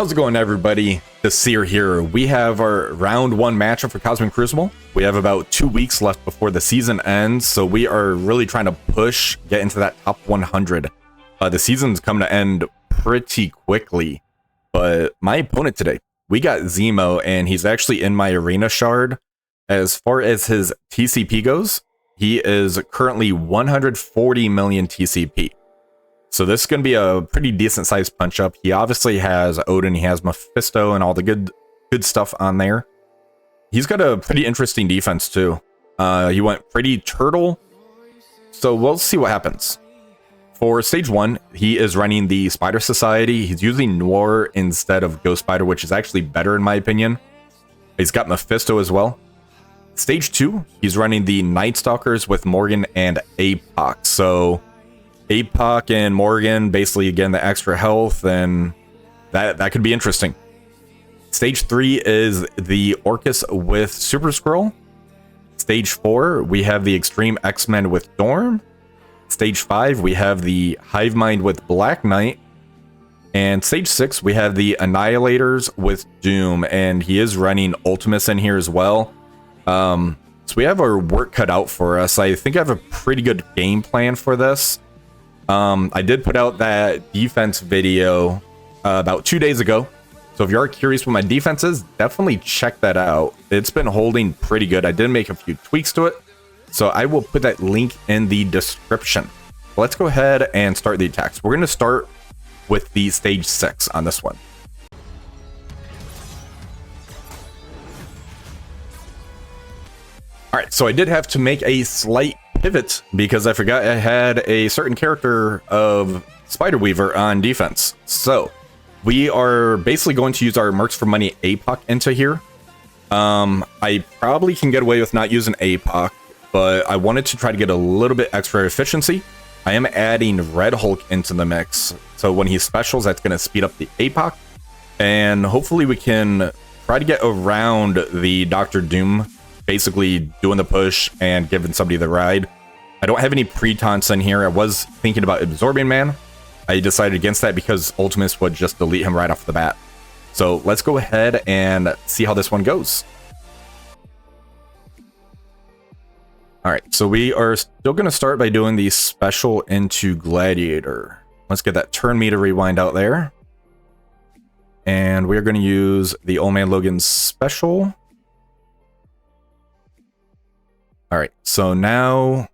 How's it going, everybody? The Seer here. We have our round 1 matchup for Cosmic Crucible. We have about 2 weeks left before the season ends, so we are really trying to push, get into that top 100. The season's coming to end pretty quickly, but my opponent today, we got Zemo, and he's actually in my arena shard. As far as his TCP goes, he is currently 140 million TCP. So this is going to be a pretty decent sized punch up. He obviously has Odin, he has Mephisto, and all the good stuff on there. He's got a pretty interesting defense too. He went pretty turtle, so we'll see what happens. For stage 1, he is running the Spider Society. He's using Noir instead of Ghost Spider, which is actually better in my opinion. He's got Mephisto as well. Stage 2, he's running the Nightstalkers with Morgan and APOC. So APOC and Morgan basically again the extra health, and that could be interesting. Stage 3 is the Orchis with Super Skrull. Stage 4, we have the X-Treme X-Men with Dorm. Stage 5, we have the Hive Mind with Black Knight. And stage 6, we have the Annihilators with Doom, and he is running Ultimus in here as well. So we have our work cut out for us. I think I have a pretty good game plan for this. I did put out that defense video about 2 days ago. So if you are curious what my defense is, definitely check that out. It's been holding pretty good. I did make a few tweaks to it, so I will put that link in the description. Let's go ahead and start the attacks. We're going to start with the stage 6 on this one. All right, so I did have to make a slight pivot because I forgot I had a certain character of Spider Weaver on defense. So we are basically going to use our Mercs for Money APOC into here. I probably can get away with not using APOC, but I wanted to try to get a little bit extra efficiency. I am adding Red Hulk into the mix, so when he specials, that's going to speed up the APOC, and hopefully we can try to get around the Dr. Doom, basically doing the push and giving somebody the ride. I don't have any pre-taunts in here. I was thinking about Absorbing Man. I decided against that because Ultimus would just delete him right off the bat. So let's go ahead and see how this one goes. Alright, so we are still going to start by doing the special into Gladiator. Let's get that turn meter rewind out there. And we're going to use the Old Man Logan's special. Alright, so now,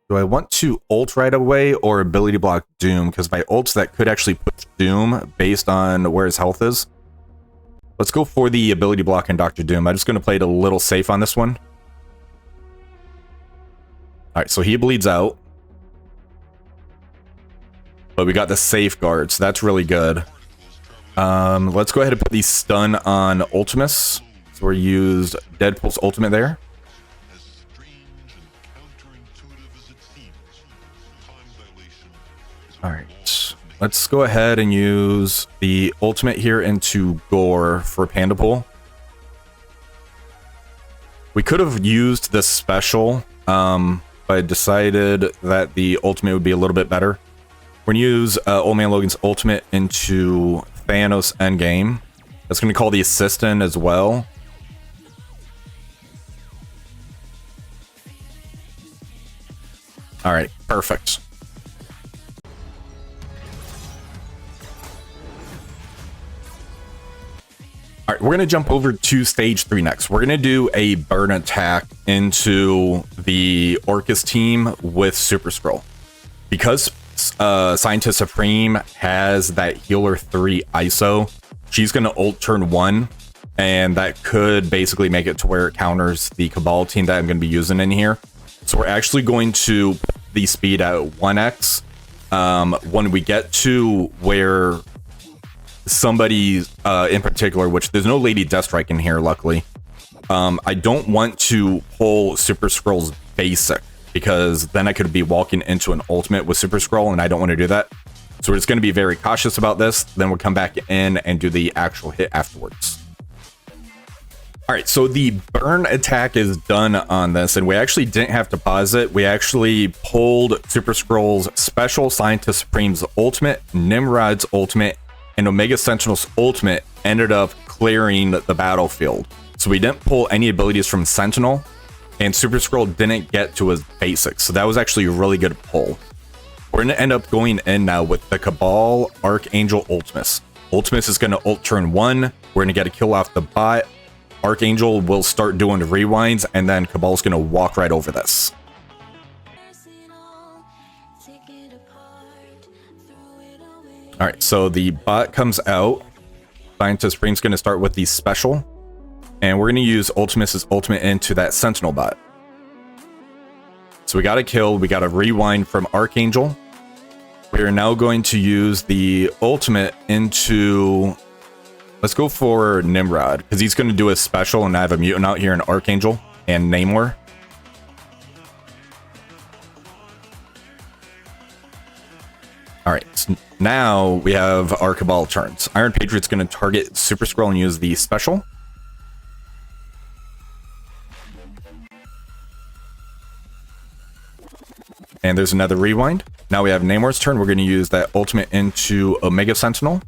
do I want to ult right away or ability block Doom? Because my ults that could actually push Doom based on where his health is. Let's go for the ability block and Dr. Doom. I'm just going to play it a little safe on this one. Alright, so he bleeds out. But we got the safeguard, so that's really good. Let's go ahead and put the stun on Ultimus. So we used Deadpool's ultimate there. Alright, let's go ahead and use the ultimate here into Gore for Pandapool. We could have used the special, but I decided that the ultimate would be a little bit better. We're going to use Old Man Logan's ultimate into Thanos Endgame. That's going to call the assistant as well. Alright, perfect. Alright, we're going to jump over to stage 3 next. We're going to do a burn attack into the Orchis team with Super Skrull. Because Scientist Supreme has that Healer 3 ISO, she's going to ult turn 1, and that could basically make it to where it counters the Cabal team that I'm going to be using in here. So we're actually going to put the speed at 1x. When we get to where somebody in particular, which there's no Lady Deathstrike in here, luckily, I don't want to pull Super Skrull's basic, because then I could be walking into an ultimate with Super Skrull, and I don't want to do that. So we're just going to be very cautious about this. Then we'll come back in and do the actual hit afterwards. Alright, so the burn attack is done on this, and we actually didn't have to pause it. We actually pulled Super Skrull's special, Scientist Supreme's ultimate, Nimrod's ultimate, and Omega Sentinel's ultimate ended up clearing the battlefield. So we didn't pull any abilities from Sentinel, and Super Skrull didn't get to his basics. So that was actually a really good pull. We're going to end up going in now with the Cabal, Archangel, Ultimus. Ultimus is going to ult turn 1. We're going to get a kill off the bot. Archangel will start doing rewinds, and then Cabal's going to walk right over this. Alright, so the bot comes out. Scientist Supreme's going to start with the special. And we're going to use Ultimus's ultimate into that Sentinel bot. So we got a kill. We got a rewind from Archangel. We are now going to use the ultimate into... Let's go for Nimrod, because he's going to do a special, and I have a mutant out here in Archangel and Namor. Alright, so now we have our Cabal turns. Iron Patriot's going to target Super Skrull and use the special. And there's another rewind. Now we have Namor's turn. We're going to use that ultimate into Omega Sentinel.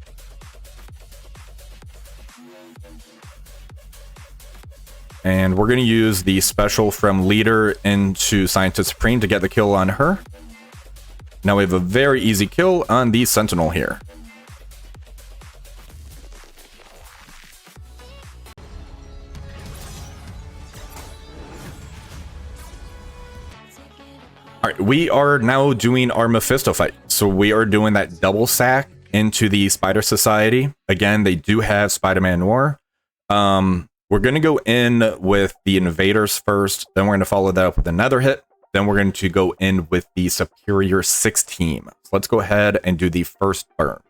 And we're going to use the special from Leader into Scientist Supreme to get the kill on her. Now we have a very easy kill on the Sentinel here. Alright, we are now doing our Mephisto fight. So we are doing that double sack into the Spider Society. Again, they do have Spider-Man Noir. We're going to go in with the Invaders first. Then we're going to follow that up with another hit. Then we're going to go in with the Superior 6 team. So let's go ahead and do the first burn.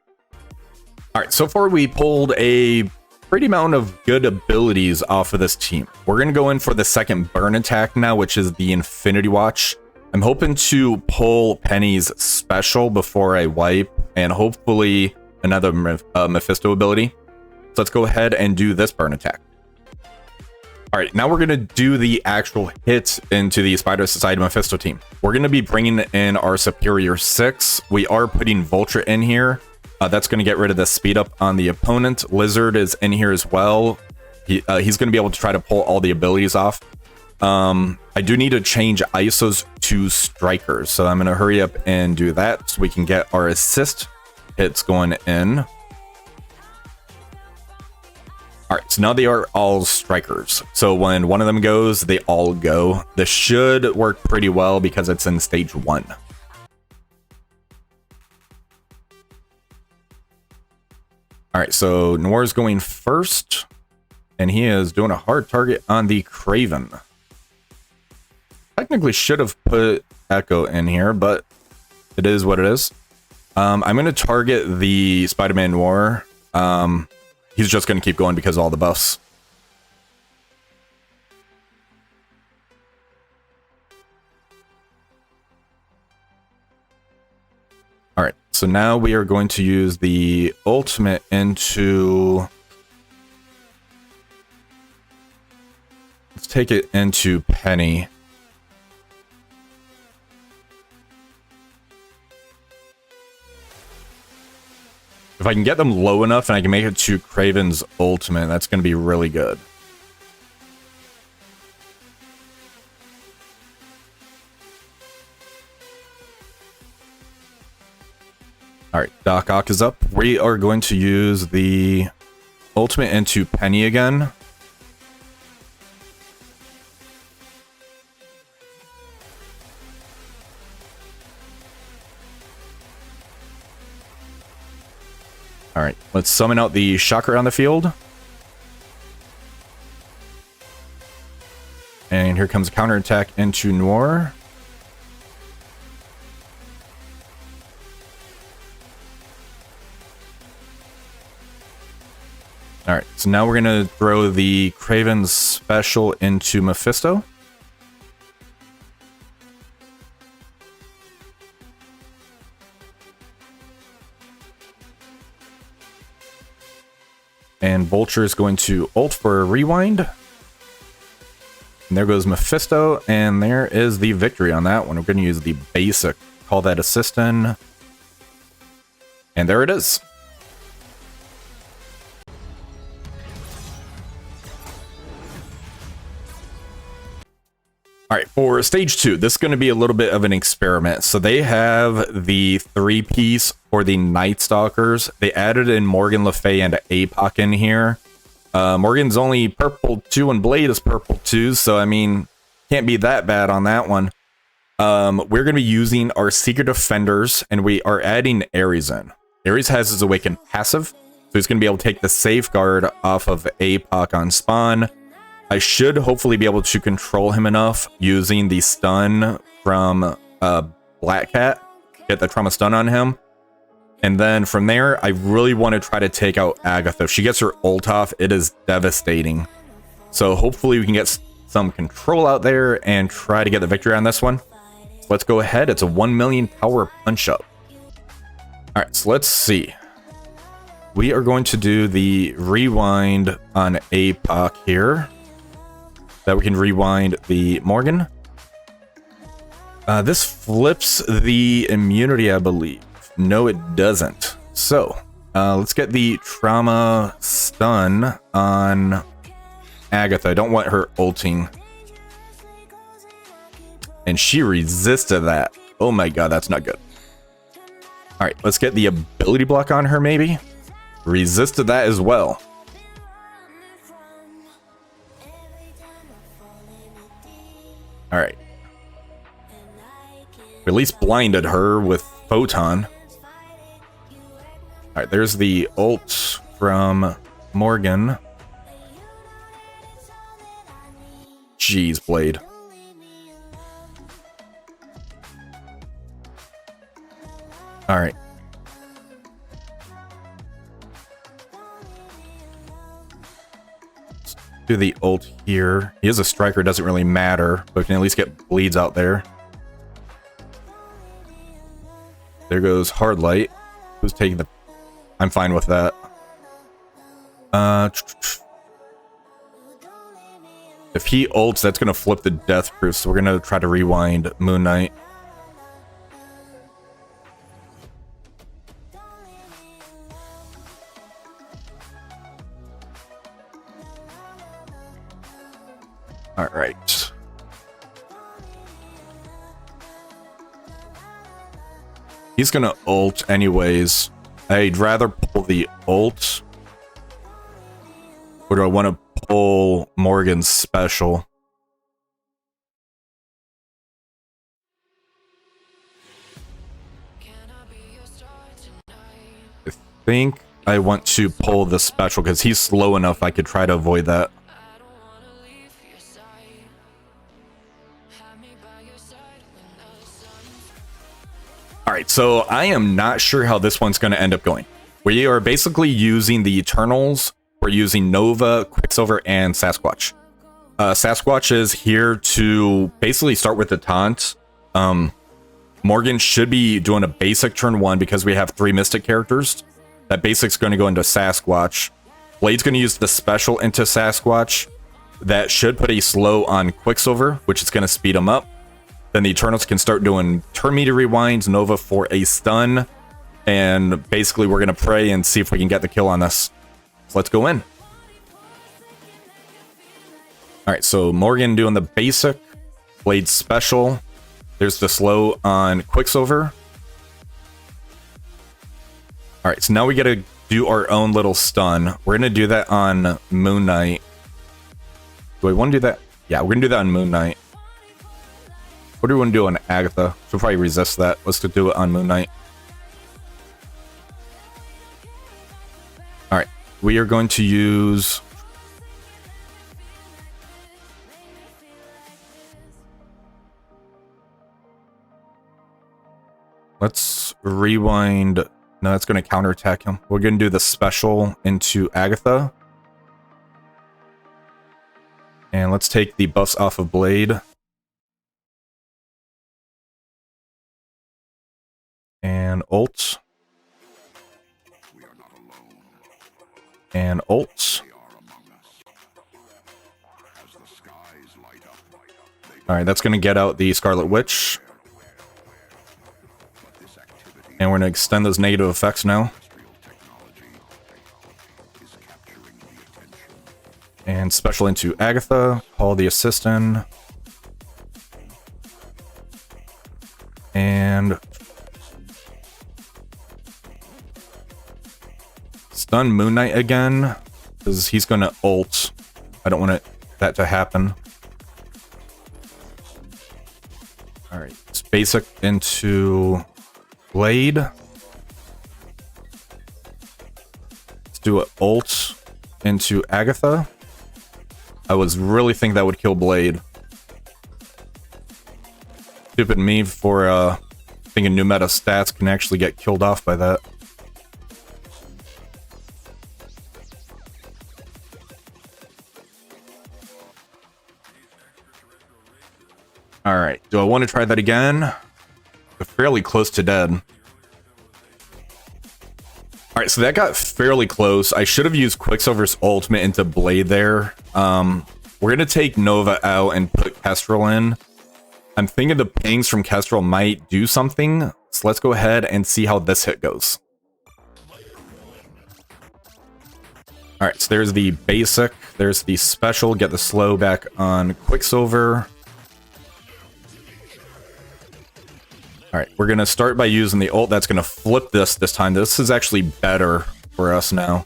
Alright, so far we pulled a pretty amount of good abilities off of this team. We're going to go in for the second burn attack now, which is the Infinity Watch. I'm hoping to pull Penny's special before I wipe, and hopefully another Mephisto ability. So let's go ahead and do this burn attack. Alright, now we're going to do the actual hit into the Spider Society Mephisto team. We're going to be bringing in our Superior 6. We are putting Vulture in here. That's going to get rid of the speed up on the opponent. Lizard is in here as well. He's going to be able to try to pull all the abilities off. I do need to change ISOs to Strikers, so I'm going to hurry up and do that so we can get our assist hits going in. Alright, so now they are all Strikers. So when one of them goes, they all go. This should work pretty well because it's in stage 1. Alright, so Noir's going first, and he is doing a hard target on the Craven. Technically should have put Echo in here, but it is what it is. I'm going to target the Spider-Man Noir. He's just going to keep going because of all the buffs. Alright, so now we are going to use the ultimate into... Let's take it into Penny. If I can get them low enough and I can make it to Kraven's ultimate, that's going to be really good. Alright, Doc Ock is up. We are going to use the ultimate into Penny again. Alright, let's summon out the Shocker on the field. And here comes a counterattack into Noir. Alright, so now we're going to throw the Kraven's special into Mephisto. And Vulture is going to ult for a rewind. And there goes Mephisto, and there is the victory on that one. We're going to use the basic, call that assist in. And there it is. All right, for stage 2, this is going to be a little bit of an experiment. So they have the 3-piece for the Nightstalkers. They added in Morgan Le Fay and APOC in here. Morgan's only purple 2 and Blade is purple 2, so I mean, can't be that bad on that one. We're going to be using our Secret Defenders, and we are adding Ares in. Ares has his Awakened passive, so he's going to be able to take the Safeguard off of APOC on spawn. I should hopefully be able to control him enough using the stun from Black Cat, get the trauma stun on him. And then from there, I really want to try to take out Agatha. If she gets her ult off, it is devastating. So hopefully we can get some control out there and try to get the victory on this one. So let's go ahead. It's a 1 million power punch up. All right, so let's see. We are going to do the rewind on APOC here. That we can rewind the Morgan. This flips the immunity, I believe. No, it doesn't. So, let's get the trauma stun on Agatha. I don't want her ulting. And she resisted that. Oh my god, that's not good. Alright, let's get the ability block on her, maybe. Resisted that as well. Alright. At least blinded her with Photon. Alright, there's the ult from Morgan. Jeez, Blade. Alright. Do the ult here. He is a striker, doesn't really matter, but can at least get bleeds out there. There goes Hard Light. Who's taking the... I'm fine with that. If he ults, that's going to flip the death proof, so we're going to try to rewind Moon Knight. All right. He's gonna ult anyways. I'd rather pull the ult. Or do I want to pull Morgan's special? I think I want to pull the special because he's slow enough I could try to avoid that. Alright, so I am not sure how this one's going to end up going. We are basically using the Eternals. We're using Nova, Quicksilver, and Sasquatch. Sasquatch is here to basically start with the taunt. Morgan should be doing a basic turn 1 because we have 3 Mystic characters. That basic's going to go into Sasquatch. Blade's going to use the special into Sasquatch. That should put a slow on Quicksilver, which is going to speed him up. Then the Eternals can start doing turn meter rewinds, Nova for a stun, and basically we're going to pray and see if we can get the kill on this. So let's go in. Alright, so Morgan doing the basic, Blade special. There's the slow on Quicksilver. Alright, so now we got to do our own little stun. We're going to do that on Moon Knight. Do I want to do that? Yeah, we're going to do that on Moon Knight. What do we want to do on Agatha? She'll probably resist that. Let's do it on Moon Knight. Alright, we are going to use... Let's rewind. No, that's going to counterattack him. We're going to do the special into Agatha. And let's take the buffs off of Blade. And ult. And ult. Alright, that's going to get out the Scarlet Witch. And we're going to extend those negative effects now. And special into Agatha. Call the assistant. And stun Moon Knight again, because he's going to ult. I don't want that to happen. Alright, it's basic into Blade. Let's do an ult into Agatha. I was really thinking that would kill Blade. Stupid me for thinking new meta stats can actually get killed off by that. Alright, do I want to try that again? I'm fairly close to dead. Alright, so that got fairly close. I should have used Quicksilver's ultimate into Blade there. We're going to take Nova out and put Kestrel in. I'm thinking the pings from Kestrel might do something, so let's go ahead and see how this hit goes. Alright, so there's the basic, there's the special, get the slow back on Quicksilver. Alright, we're going to start by using the ult that's going to flip this time. This is actually better for us now.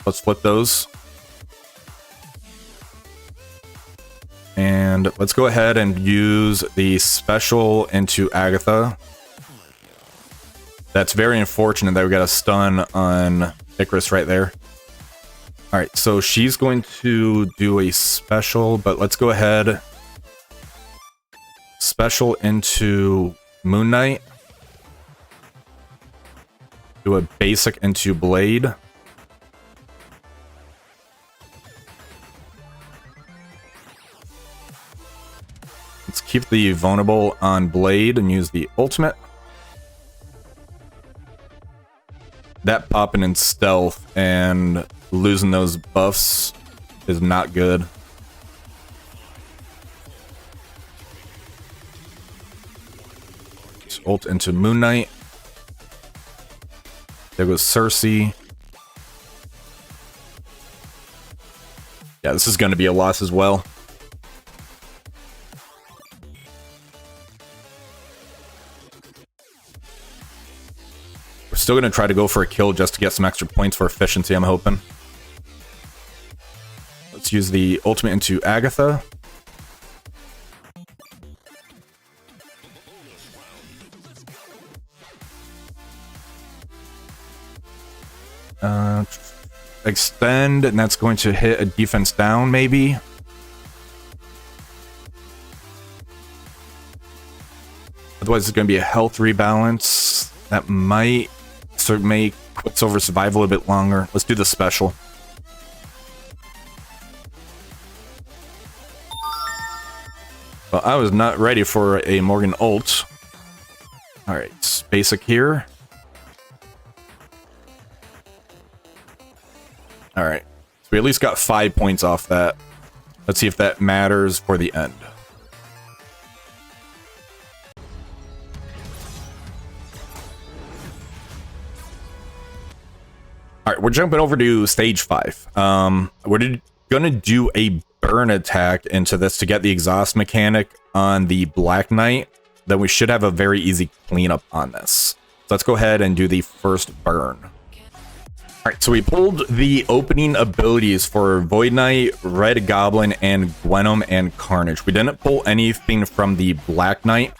Let's flip those. And let's go ahead and use the special into Agatha. That's very unfortunate that we got a stun on Icarus right there. Alright, so she's going to do a special, but let's go ahead. Special into Moon Knight. Do a basic into Blade. Let's keep the vulnerable on Blade and use the ultimate. That popping in stealth and losing those buffs is not good. Let's ult into Moon Knight. There goes Cersei. Yeah, this is going to be a loss as well. We're still going to try to go for a kill just to get some extra points for efficiency, I'm hoping. Let's use the ultimate into Agatha. Extend, and that's going to hit a defense down, maybe. Otherwise, it's going to be a health rebalance. That might make Quicksilver survive a little bit longer. Let's do the special. Well, I was not ready for a Morgan ult. Alright, basic here. Alright, so we at least got 5 points off that. Let's see if that matters for the end. Alright, we're jumping over to stage 5. We're gonna do a burn attack into this to get the exhaust mechanic on the Black Knight. Then we should have a very easy cleanup on this. So let's go ahead and do the first burn. Alright, so we pulled the opening abilities for Void Knight, Red Goblin, and Gwenom and Carnage. We didn't pull anything from the Black Knight.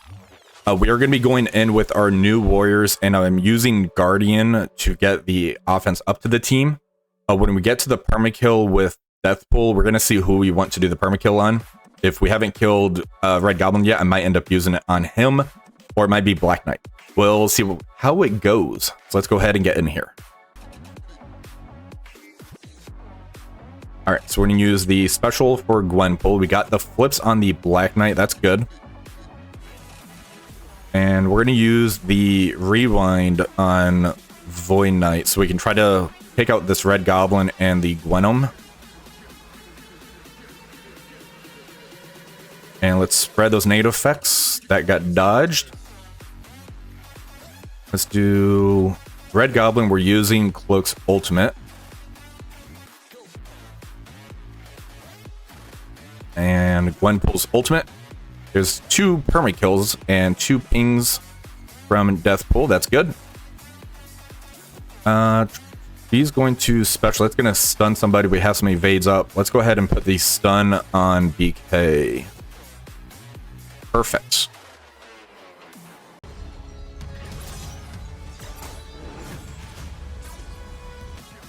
We are going to be going in with our new warriors, and I'm using Guardian to get the offense up to the team. When we get to the permakill with Deathpool, we're going to see who we want to do the permakill on. If we haven't killed Red Goblin yet, I might end up using it on him, or it might be Black Knight. We'll see how it goes. So let's go ahead and get in here. Alright, so we're going to use the special for Gwenpool. We got the flips on the Black Knight. That's good. And we're going to use the rewind on Void Knight so we can try to take out this Red Goblin and the Gwenom. And let's spread those negative effects. That got dodged. Let's do Red Goblin. We're using Cloak's ultimate. And Gwenpool's ultimate. There's 2 permakills and 2 pings from Deathpool. That's good. He's going to special. That's going to stun somebody. We have some evades up. Let's go ahead and put the stun on BK. Perfect.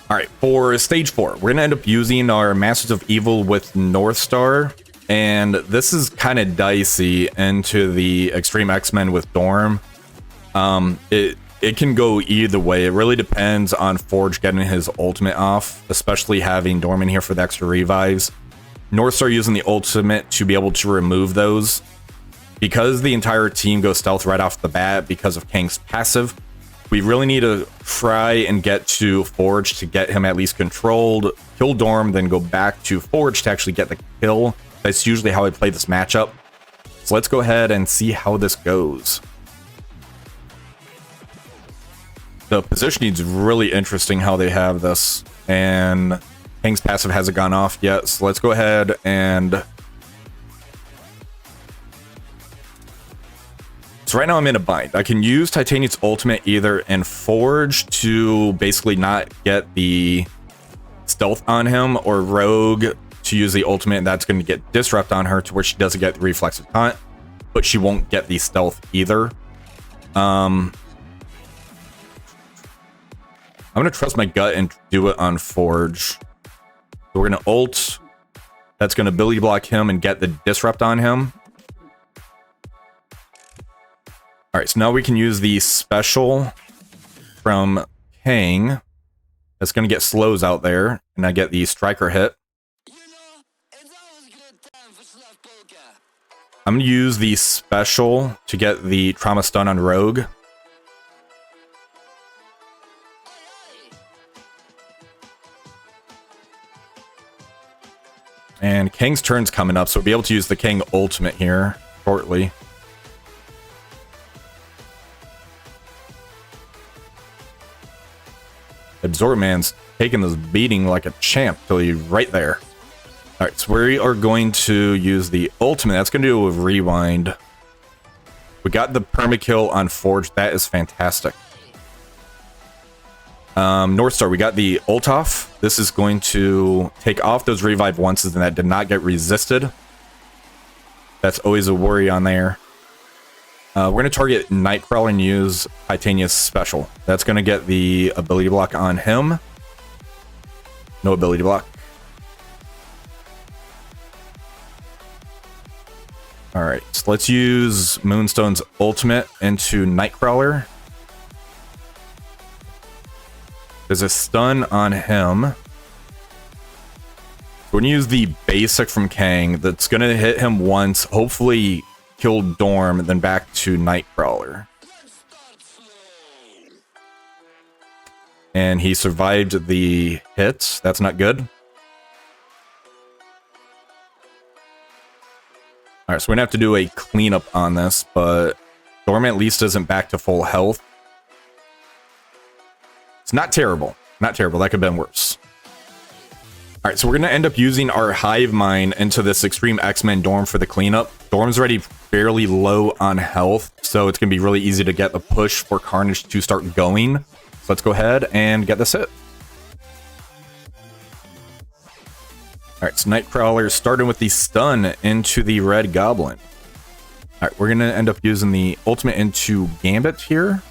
All right, for stage 4, we're going to end up using our Masters of Evil with Northstar. And this is kind of dicey into the Extreme X-Men with Dorm. It can go either way. It really depends on Forge getting his ultimate off, especially having Dorm in here for the extra revives. Northstar using the ultimate to be able to remove those. Because the entire team goes stealth right off the bat because of Kang's passive, we really need to try and get to Forge to get him at least controlled, kill Dorm, then go back to Forge to actually get the kill. That's usually how I play this matchup. So let's go ahead and see how this goes. The positioning's really interesting how they have this, and Kang's passive hasn't gone off yet, so let's go ahead and... So right now I'm in a bind. I can use Titanium's ultimate either in Forge to basically not get the stealth on him, or Rogue to use the ultimate, and that's going to get disrupt on her to where she doesn't get the reflexive taunt, but she won't get the stealth either. I'm going to trust my gut and do it on Forge. So we're going to ult. That's going to ability block him and get the disrupt on him. All right, so now we can use the special from Kang. That's going to get slows out there, and I get the striker hit. I'm going to use the special to get the trauma stun on Rogue. And Kang's turn's coming up, so we'll be able to use the Kang ultimate here shortly. Absorb Man's taking this beating like a champ till he's right there. All right, so we are going to use the ultimate. That's going to do a rewind. We got the permakill on Forge. That is fantastic. Northstar, we got the ult off. This is going to take off those revive onces, and that did not get resisted. That's always a worry on there. We're going to target Nightcrawler and use Titania's special. That's going to get the ability block on him. No ability block. Alright, so let's use Moonstone's ultimate into Nightcrawler. There's a stun on him. We're going to use the basic from Kang. That's going to hit him once, hopefully kill Dorm, then back to Nightcrawler. And he survived the hits. That's not good. Alright, so we're going to have to do a cleanup on this, but Dorm at least isn't back to full health. It's not terrible. Not terrible. That could have been worse. Alright, so we're going to end up using our Hive Mine into this Extreme X-Men Dorm for the cleanup. Dorm's already fairly low on health, so it's going to be really easy to get the push for Carnage to start going. So let's go ahead and get this hit. Alright, so Nightcrawler starting with the stun into the Red Goblin. Alright, we're going to end up using the ultimate into Gambit here.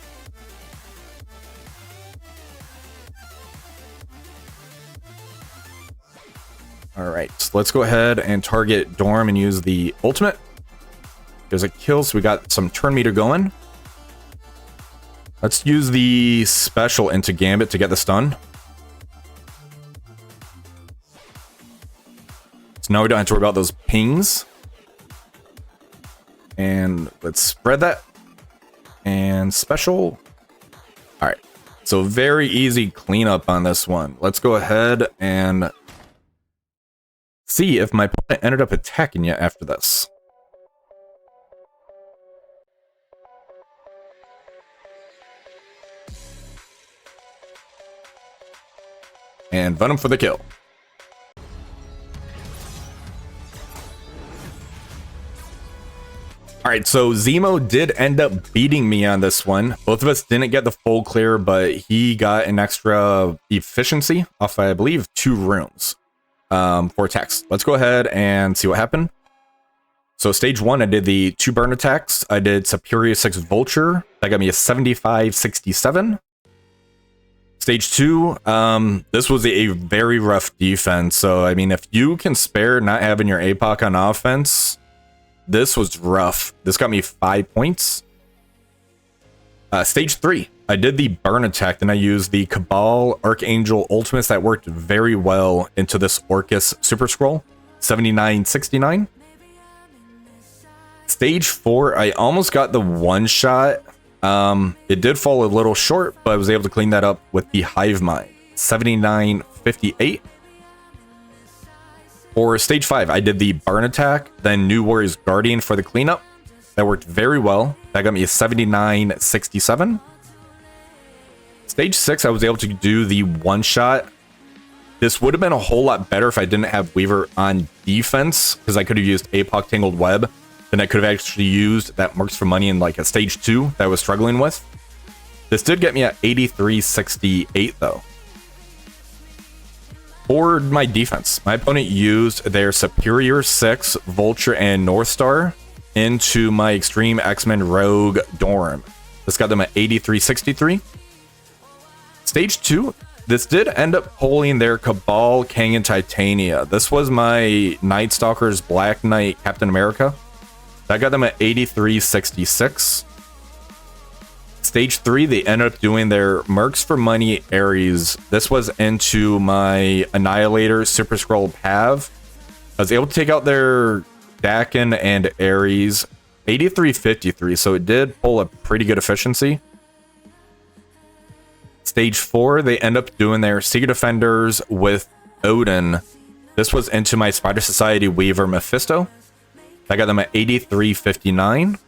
Alright, so let's go ahead and target Dorm and use the ultimate. There's a kill, so we got some turn meter going. Let's use the special into Gambit to get the stun. So now we don't have to worry about those pings. And let's spread that. And special. Alright, so very easy cleanup on this one. Let's go ahead and see if my opponent ended up attacking yet after this. And Venom for the kill. right, so Zemo did end up beating me on this one. Both of us didn't get the full clear, but he got an extra efficiency off, I believe, 2 rooms for attacks. Let's go ahead and see what happened. So stage 1, I did the 2 burn attacks. I did Superior 6 Vulture. That got me a 75-67. Stage 2, this was a very rough defense. So, I mean, if you can spare not having your APOC on offense, this was rough. This got me 5 points. Stage 3, I did the burn attack, then I used the Cabal Archangel Ultimus that worked very well into this Orchis Super Skrull, 79-69. Stage 4, I almost got the one shot. It did fall a little short, but I was able to clean that up with the Hive Mind, 79-58. For stage 5, I did the burn attack, then New Warrior's Guardian for the cleanup. That worked very well. That got me a 79-67. Stage 6, I was able to do the one shot. This would have been a whole lot better if I didn't have Weaver on defense, because I could have used APOC Tangled Web. Then I could have actually used that Mercs for money in like a stage 2 that I was struggling with. This did get me at 83-68 though. For my defense, my opponent used their Superior 6 Vulture and Northstar into my X-Treme X-Men Rogue Dorm. This got them at 83-63. Stage 2, this did end up pulling their Cabal Kang and Titania. This was my Nightstalkers Black Knight Captain America. That got them at 83-66. Stage 3, they ended up doing their Mercs for Money Ares. This was into my Annihilators Super Skrull Pav. I was able to take out their Dakin and Ares, 83-53, so it did pull a pretty good efficiency. Stage 4, they end up doing their Secret Defenders with Odin. This was into my Spider Society Weaver Mephisto. That got them at 83-59.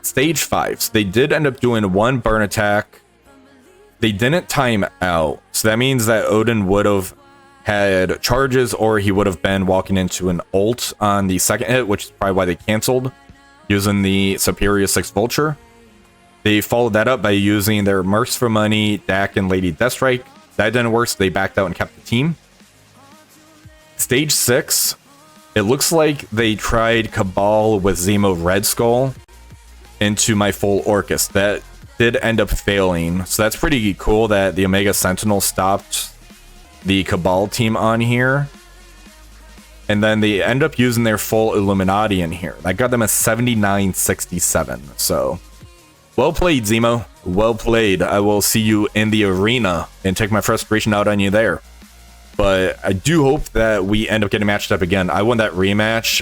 Stage 5, so they did end up doing one burn attack. They didn't time out, so that means that Odin would have had charges, or he would have been walking into an ult on the second hit, which is probably why they canceled using the Superior 6 Vulture. They followed that up by using their Mercs for Money, Dak, and Lady Deathstrike. That didn't work, so they backed out and kept the team. Stage 6, it looks like they tried Cabal with Zemo Red Skull into my full Orchis. That did end up failing, so that's pretty cool that the Omega Sentinel stopped the Cabal team on here. And then they end up using their full Illuminati in here. That got them a 79-67. So, well played, Zemo. Well played. I will see you in the arena and take my frustration out on you there. But I do hope that we end up getting matched up again. I won that rematch.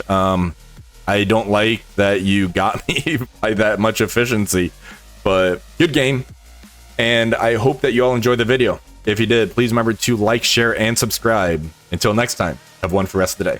I don't like that you got me by that much efficiency, but good game. And I hope that you all enjoyed the video. If you did, please remember to like, share, and subscribe. Until next time, have one for the rest of the day.